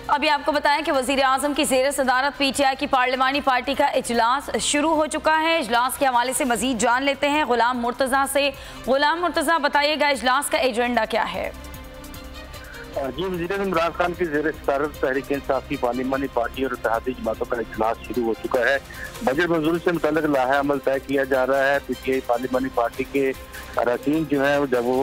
अभी आपको बताएं कि वजीर आजम की ज़ेर सदारत पीटीआई की पार्लिमानी पार्टी का इजलास शुरू हो चुका है। इजलास के हवाले से मजीद जान लेते हैं गुलाम मुर्तज़ा से। गुलाम मुर्तज़ा, बताइएगा इजलास का एजेंडा क्या है? जी, वज़ीर आज़म इमरान खान की ज़ेर सदारत तहरीक इंसाफ की पार्लिमानी पार्टी और इत्तेहादी जमातों का इजलास शुरू हो चुका है। बजट मंजूरी से मुताल्लिक लाहा अमल तय किया जा रहा है। पीटीआई पार्लिमानी पार्टी के अरकान जो है जब वो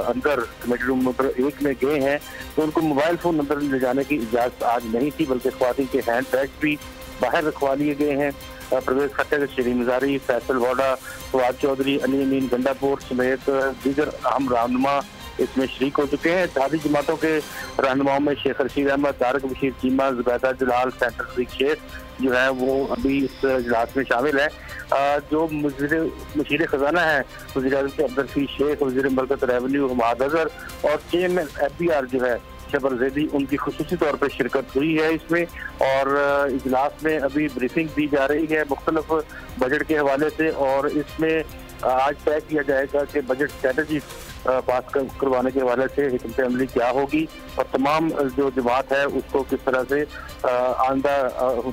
अंदर कमेटी रूम नंबर 1 में गए हैं तो उनको मोबाइल फोन अंदर ले जाने की इजाज़त आज नहीं थी, बल्कि ख्वातीन के हैंड बैग भी बाहर रखवा लिए गए हैं। प्रवेश खट्टर, शरीम ज़ारी, फैसल वाडा, फवाद चौधरी, अली अमीन गंडापुर समेत दीगर अहम रहनुमा इसमें शरीक हो चुके हैं। इत्तेहादी जमातों के रहनुमाओं में शेख रशीद अहमद, तारक बशीर चीमा, जुबैदा जलाल, सेंटर रफीक शेख जो है वो अभी इस इजलास में शामिल है। जो मशीर खजाना है वज़ीर आज़म के अब्दुल शेख, वज़ीर मरकज़ रेवेन्यू हमाद अजहर और चेयरमैन FBR जो है शबर ज़ैदी, उनकी खुसूसी तौर पर शिरकत हुई है इसमें। और इजलास में अभी ब्रीफिंग दी जा रही है मुख्तलिफ बजट के हवाले से, और इसमें आज तय किया जाएगा कि बजट स्ट्रेटजी पास करवाने के हवाले से हिकमत अमली क्या होगी और तमाम जो जमात है उसको किस तरह से आइंदा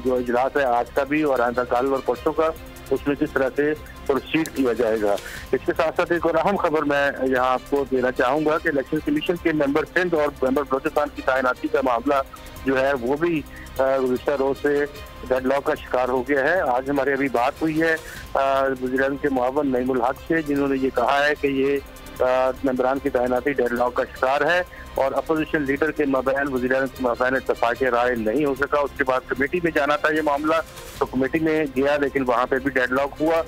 जो इजलास है आज का भी और आइंदा कल और परसों का, उसमें किस तरह से प्रोसीड किया जाएगा। इसके साथ साथ एक और अहम खबर मैं यहाँ आपको देना चाहूँगा कि इलेक्शन कमीशन के मेंबर सिंध और मेंबर बलोचिस्तान की तैनाती का मामला जो है वो भी गुज़िश्ता रोज से डेडलॉक का शिकार हो गया है। आज हमारी अभी बात हुई है वज़ीर आज़म के मुआवन नईमुल हक से, जिन्होंने ये कहा है कि ये मेंबरान की तैनाती डेडलॉक का शिकार है और अपोजिशन लीडर के मबैन वज़ीर आज़म के मबैन इत्तफाक़ राय नहीं हो सका। उसके बाद कमेटी में जाना था ये मामला, तो कमेटी में गया लेकिन वहाँ पे भी डेडलॉक हुआ।